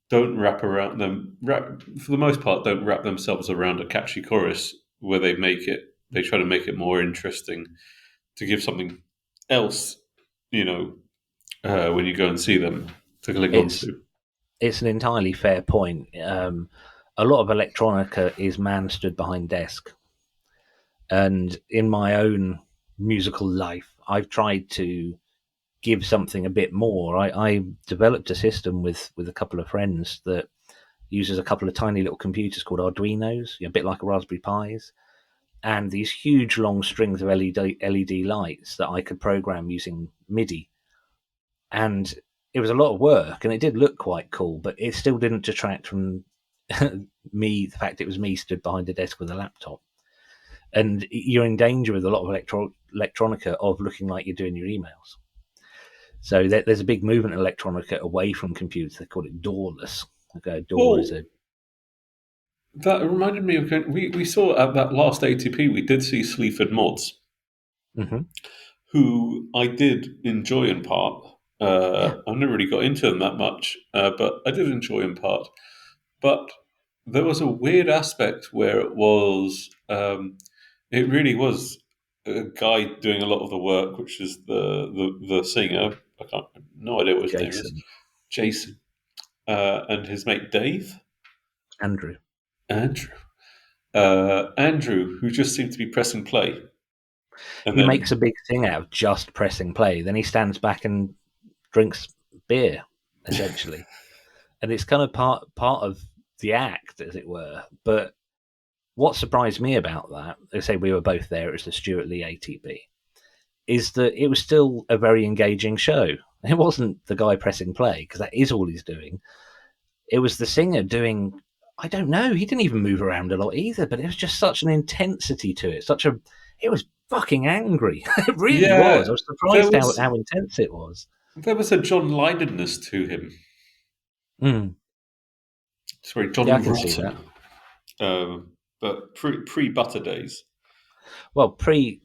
don't for the most part, don't wrap themselves around a catchy chorus where they try to make it more interesting to give something else, when you go and see them to click onto? It's an entirely fair point. A lot of electronica is man stood behind desk. And in my own musical life, I've tried to give something a bit more. I developed a system with a couple of friends that uses a couple of tiny little computers called Arduinos, a bit like a Raspberry Pis, and these huge long strings of LED lights that I could program using MIDI. And it was a lot of work, and it did look quite cool, but it still didn't detract from the fact it was me stood behind a desk with a laptop. And you're in danger with a lot of electronica of looking like you're doing your emails. So there's a big movement in electronica away from computers. They call it doorless. That reminded me of we saw at that last ATP, we did see Sleaford Mods, who I did enjoy in part. I never really got into them that much, but I did enjoy in part. But there was a weird aspect where it really was a guy doing a lot of the work, which is the singer. No idea what his name is. Jason. And his mate Dave. Andrew, who just seemed to be pressing play. And he makes a big thing out of just pressing play. Then he stands back and drinks beer, essentially. And it's kind of part of the act, as it were. But what surprised me about that, they say we were both there, it was the Stuart Lee ATP, is that it was still a very engaging show. It wasn't the guy pressing play, because that is all he's doing. It was the singer doing, I don't know, he didn't even move around a lot either, but it was just such an intensity to it. It was fucking angry. It really was. I was surprised how intense it was. There was a John Lydonness to him. It's very John Rotten. But pre-Butter days. Well, I'd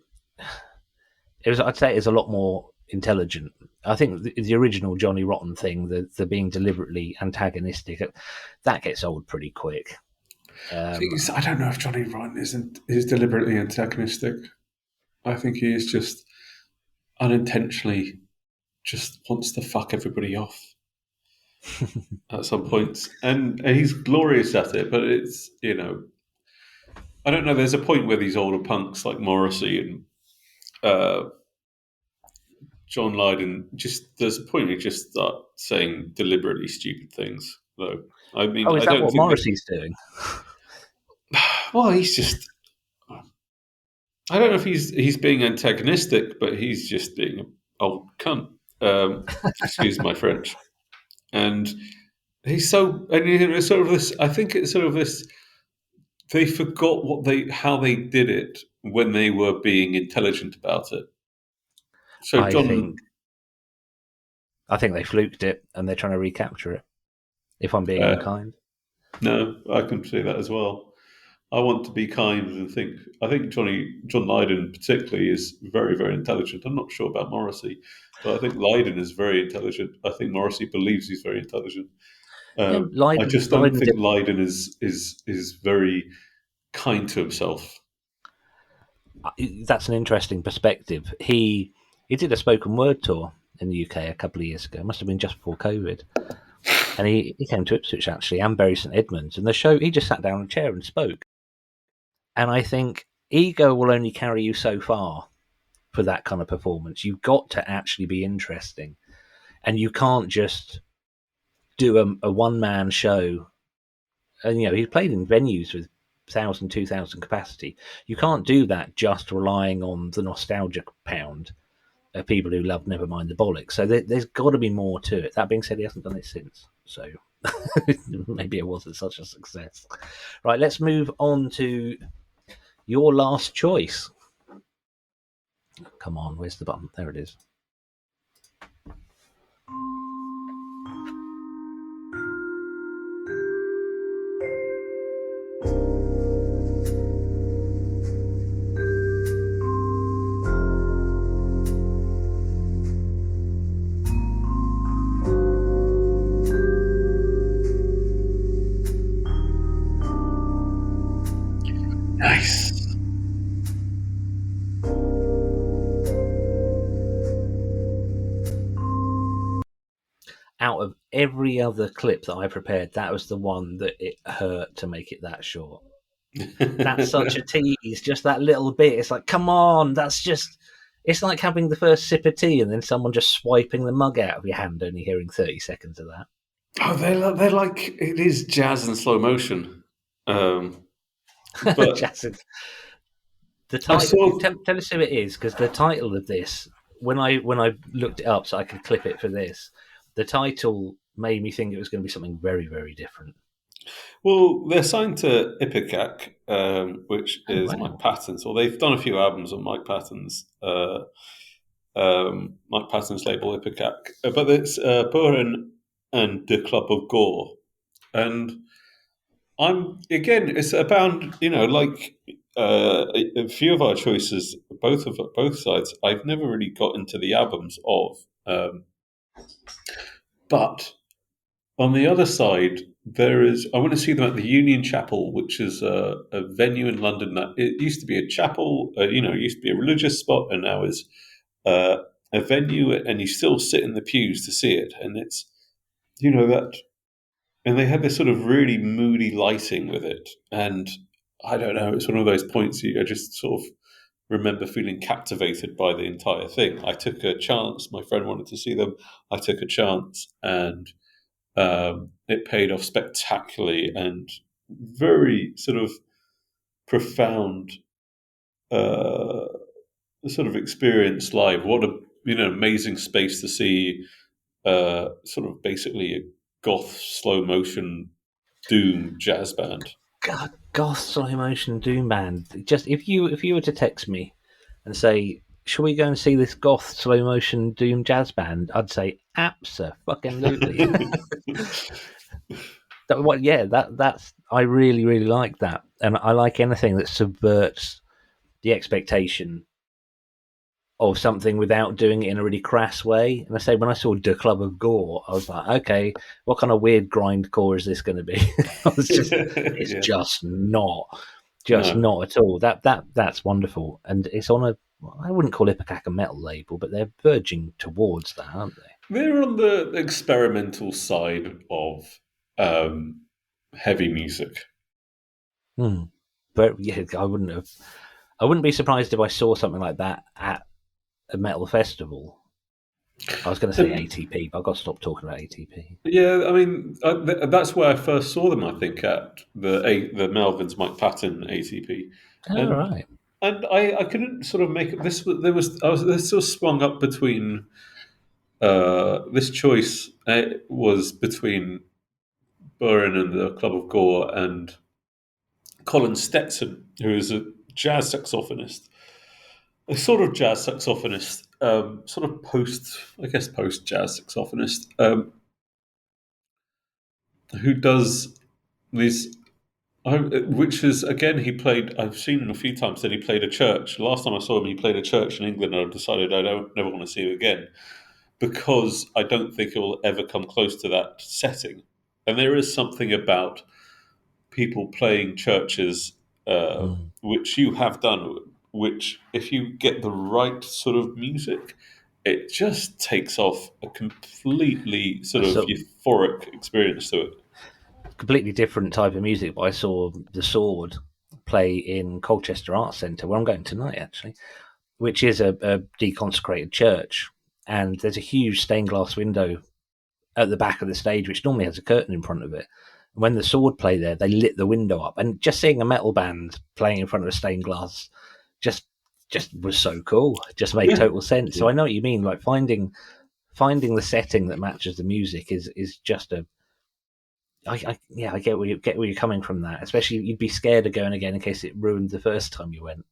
say it's a lot more intelligent. I think the original Johnny Rotten thing, the being deliberately antagonistic, that gets old pretty quick. I don't know if Johnny Rotten is deliberately antagonistic. I think he is just unintentionally just wants to fuck everybody off at some points, and he's glorious at it. But it's I don't know. There's a point where these older punks like Morrissey and John Lydon, there's a point where you just start saying deliberately stupid things. Though I mean, is that what Morrissey's doing? Well, he's just. I don't know if he's being antagonistic, but he's just being an old cunt. Excuse my French. And he's it's sort of this. I think it's sort of this. They forgot how they did it when they were being intelligent about it. So I John, think they fluked it and they're trying to recapture it. If I'm being unkind. no, I can see that as well. I want to be kind and think. I think John Lydon particularly is very, very intelligent. I'm not sure about Morrissey, but I think Lydon is very intelligent. I think Morrissey believes he's very intelligent. Yeah, I just don't Lydon think did, Lydon is very kind to himself. that's an interesting perspective. He did a spoken word tour in the UK a couple of years ago. It must have been just before COVID. And he came to Ipswich actually and Bury St Edmunds. And the show, he just sat down in a chair and spoke. And I think ego will only carry you so far for that kind of performance. You've got to actually be interesting. And you can't just do a one man show. And, he played in venues with 1,000, 2,000 capacity. You can't do that just relying on the nostalgic pound of people who love Nevermind the Bollocks. So there's got to be more to it. That being said, he hasn't done it since. So maybe it wasn't such a success. Right, let's move on to your last choice. Come on, where's the button? There it is. Nice. Out of every other clip that I prepared, that was the one that it hurt to make it that short. That's such a tease, just that little bit. It's like, come on, it's like having the first sip of tea and then someone just swiping the mug out of your hand, only hearing 30 seconds of that. Oh, they're like, it is jazz in slow motion. But Jackson, the title. Tell us who it is, because the title of this, when I looked it up so I could clip it for this, the title made me think it was going to be something very, very different. Well, they're signed to Ipecac, which is wow. Mike Patton's. Or they've done a few albums on Mike Patton's label Ipecac, but it's Bohren and the Club of Gore, and it's about like a few of our choices, both sides. I've never really got into the albums of, but on the other side, I want to see them at the Union Chapel, which is a venue in London that it used to be a chapel, it used to be a religious spot, and now is a venue, and you still sit in the pews to see it, and it's that, and they had this sort of really moody lighting with it, and I don't know, it's one of those points I just sort of remember feeling captivated by the entire thing. I took a chance. My friend wanted to see them. I took a chance, and it paid off spectacularly and very sort of profound sort of experience live. What a amazing space to see sort of basically a goth slow motion doom jazz band. God, goth slow motion doom band. Just if you were to text me and say, "Shall we go and see this goth slow motion doom jazz band?" I'd say, "Abso-fucking-lutely." That's I really, really like that, and I like anything that subverts the expectation of something without doing it in a really crass way. And I say, when I saw The Club of Gore, I was like, okay, what kind of weird grindcore is this going to be? It's Yeah. just not at all. That's wonderful, and it's on I wouldn't call Ipecac a metal label, but they're verging towards that, aren't they? They're on the experimental side of heavy music. But yeah, I wouldn't be surprised if I saw something like that at a metal festival. I was going to say ATP, but I've got to stop talking about ATP. Yeah, I mean that's where I first saw them. I think at the Melvins Mike Patton ATP. All right. And I couldn't sort of make this. This sort of swung up between this choice was between Bohren and the Club of Gore and Colin Stetson, who is a jazz saxophonist. a sort of jazz saxophonist, sort of post jazz saxophonist, who does these. Which is again, he played. I've seen him a few times. That he played a church. Last time I saw him, he played a church in England, and I decided I don't never want to see him again because I don't think it will ever come close to that setting. And there is something about people playing churches, which you have done, which if you get the right sort of music, it just takes off a completely sort of euphoric experience to it. Completely different type of music, but I saw The Sword play in Colchester Arts Centre, where I'm going tonight, actually, which is a deconsecrated church. And there's a huge stained glass window at the back of the stage, which normally has a curtain in front of it. And when The Sword play there, they lit the window up. And just seeing a metal band playing in front of a stained glass just was so cool. It just made total sense. So I know what you mean. Like finding the setting that matches the music is just a. I get where you're coming from. That, especially you'd be scared of going again in case it ruined the first time you went.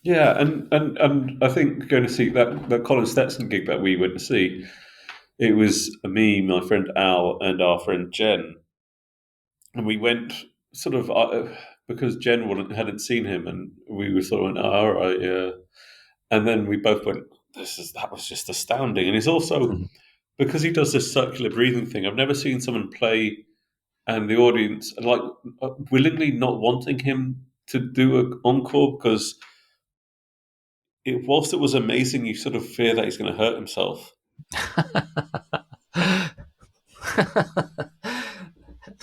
Yeah, and I think going to see that Colin Stetson gig that we went to see, it was me, my friend Al, and our friend Jen, and we went sort of because Jen hadn't seen him, and we were sort of went, oh, all right, yeah, and then we both went, that was just astounding, and he's also because he does this circular breathing thing. I've never seen someone play. And the audience, like, willingly not wanting him to do an encore because whilst it was amazing, you sort of fear that he's going to hurt himself.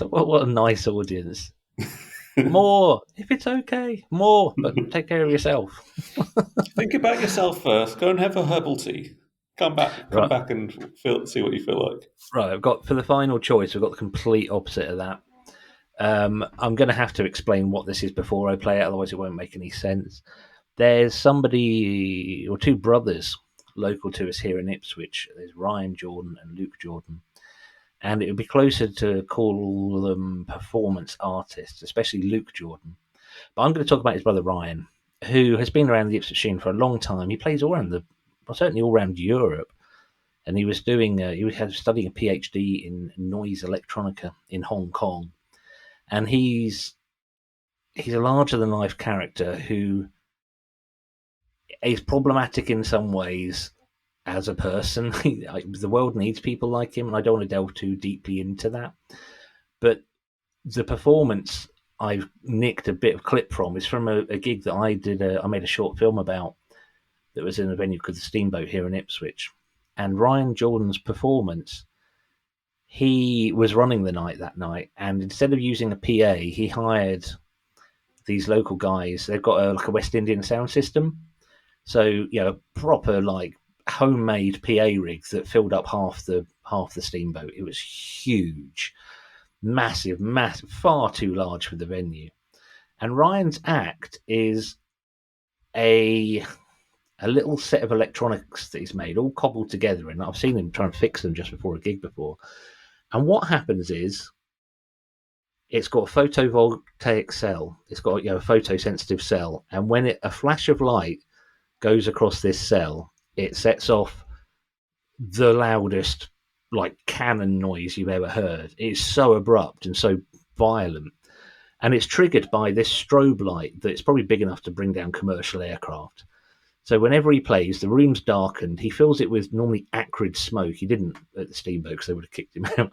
What a nice audience. More, if it's okay. More, but take care of yourself. Think about yourself first. Go and have a herbal tea. Come back and see what you feel like. Right, I've got for the final choice. We've got the complete opposite of that. I'm going to have to explain what this is before I play it, otherwise it won't make any sense. There's somebody or two brothers local to us here in Ipswich. There's Ryan Jordan and Luke Jordan, and it would be closer to call them performance artists, especially Luke Jordan. But I'm going to talk about his brother Ryan, who has been around the Ipswich scene for a long time. He plays certainly all around Europe. And he was studying a PhD in noise electronica in Hong Kong. And he's a larger than life character who is problematic in some ways as a person. The world needs people like him, and I don't want to delve too deeply into that. But the performance I've nicked a bit of clip from is from a gig that I did. I made a short film about that was in a venue called the Steamboat here in Ipswich. And Ryan Jordan's performance, he was running the night that night, and instead of using a PA, he hired these local guys. They've got like a West Indian sound system, so proper like homemade PA rig that filled up half the Steamboat. It was huge, massive, far too large for the venue. And Ryan's act is a little set of electronics that he's made, all cobbled together, and I've seen him try and fix them just before a gig before. And what happens is, it's got a photovoltaic cell. It's got a photosensitive cell, and when a flash of light goes across this cell, it sets off the loudest like cannon noise you've ever heard. It's so abrupt and so violent, and it's triggered by this strobe light that's probably big enough to bring down commercial aircraft. So whenever he plays, the room's darkened. He fills it with normally acrid smoke. He didn't at the Steamboat because they would have kicked him out.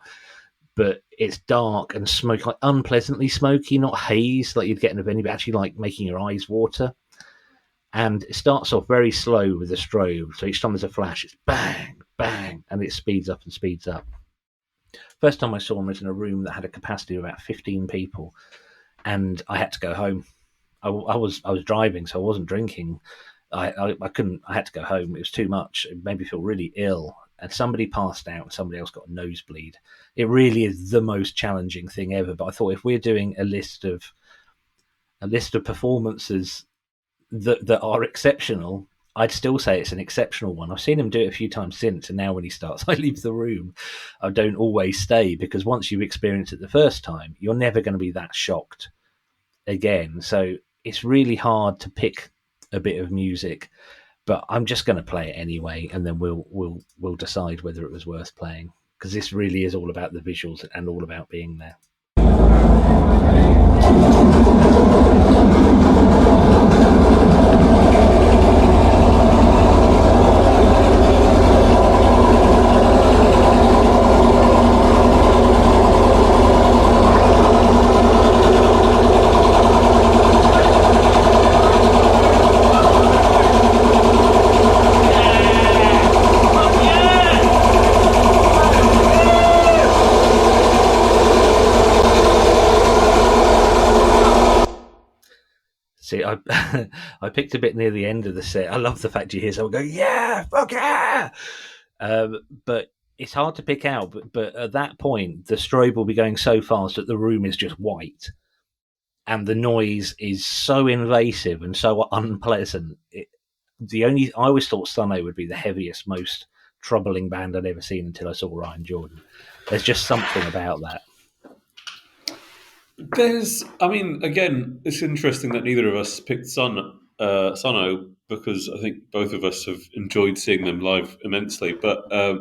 But it's dark and smoke, like unpleasantly smoky, not haze like you'd get in a venue, but actually like making your eyes water. And it starts off very slow with the strobe. So each time there's a flash, it's bang, bang, and it speeds up and speeds up. First time I saw him was in a room that had a capacity of about 15 people. And I had to go home. I was driving, so I wasn't drinking. I couldn't. I had to go home. It was too much. It made me feel really ill. And somebody passed out, and somebody else got a nosebleed. It really is the most challenging thing ever. But I thought if we're doing a list of performances that are exceptional, I'd still say it's an exceptional one. I've seen him do it a few times since, and now when he starts, I leave the room. I don't always stay because once you've experienced it the first time, you're never going to be that shocked again. So it's really hard to pick a bit of music, but I'm just going to play it anyway, and then we'll decide whether it was worth playing, because this really is all about the visuals and all about being there. See, I picked a bit near the end of the set. I love the fact you hear someone go, "Yeah, fuck yeah!" But it's hard to pick out. But at that point, the strobe will be going so fast that the room is just white, and the noise is so invasive and so unpleasant. I always thought Stunno would be the heaviest, most troubling band I'd ever seen until I saw Ryan Jordan. There's just something about that. Again, it's interesting that neither of us picked Sunno, because I think both of us have enjoyed seeing them live immensely. I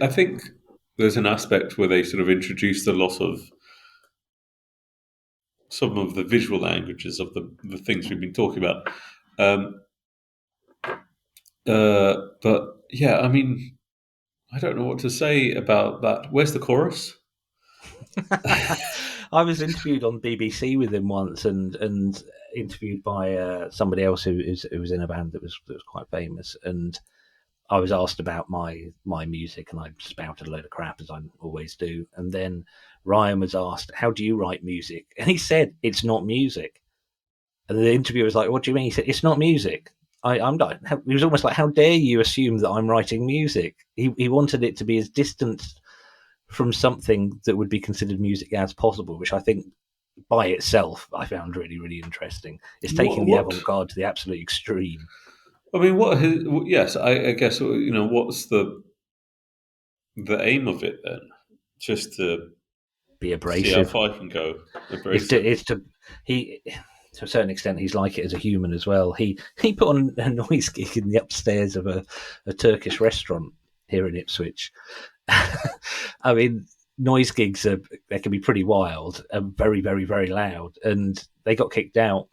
think there's an aspect where they sort of introduced a lot of some of the visual languages of the things we've been talking about. But yeah, I mean, I don't know what to say about that. Where's the chorus? I was interviewed on BBC with him once, and interviewed by somebody else who was in a band that was quite famous, and I was asked about my music, and I spouted a load of crap, as I always do. And then Ryan was asked, "How do you write music?" And he said, "It's not music." And the interviewer was like, "What do you mean?" He said, "It's not music." I'm not. He was almost like, "How dare you assume that I'm writing music?" He wanted it to be as distant from something that would be considered music as possible, which I think by itself I found really, really interesting. It's taking the avant-garde to the absolute extreme. I mean, yes, I guess, what's the aim of it then? Just to be abrasive. See how far I can go. To a certain extent, he's like it as a human as well. He put on a noise gig in the upstairs of a Turkish restaurant here in Ipswich. I mean, noise gigs they can be pretty wild and very, very, very loud. And they got kicked out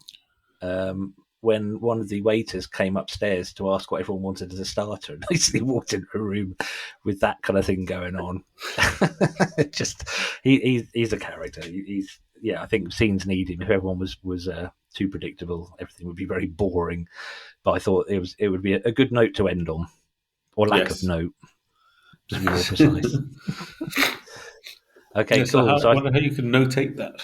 when one of the waiters came upstairs to ask what everyone wanted as a starter, and basically walked into a room with that kind of thing going on. Just he's a character. I think scenes need him. If everyone was too predictable, everything would be very boring. But I thought it would be a good note to end on, or lack of note, to be more precise. Okay, yeah, cool. I wonder how you can notate that.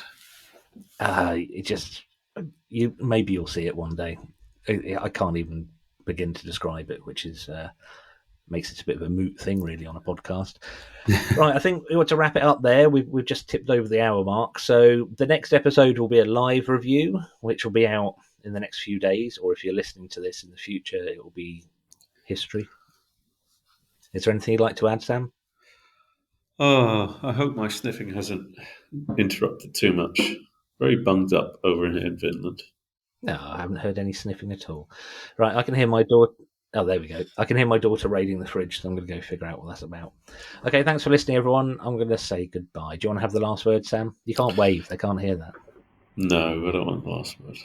Maybe you'll see it one day. I can't even begin to describe it, which is makes it a bit of a moot thing, really, on a podcast. Right, I think we want to wrap it up there. We've just tipped over the hour mark. So the next episode will be a live review, which will be out in the next few days, or if you're listening to this in the future, it will be history. Is there anything you'd like to add, Sam? Oh, I hope my sniffing hasn't interrupted too much. Very bunged up over here in Finland. No, I haven't heard any sniffing at all. Right, I can hear my daughter. Oh, there we go. I can hear my daughter raiding the fridge, so I'm going to go figure out what that's about. Okay, thanks for listening, everyone. I'm going to say goodbye. Do you want to have the last word, Sam? You can't wave. They can't hear that. No, I don't want the last word.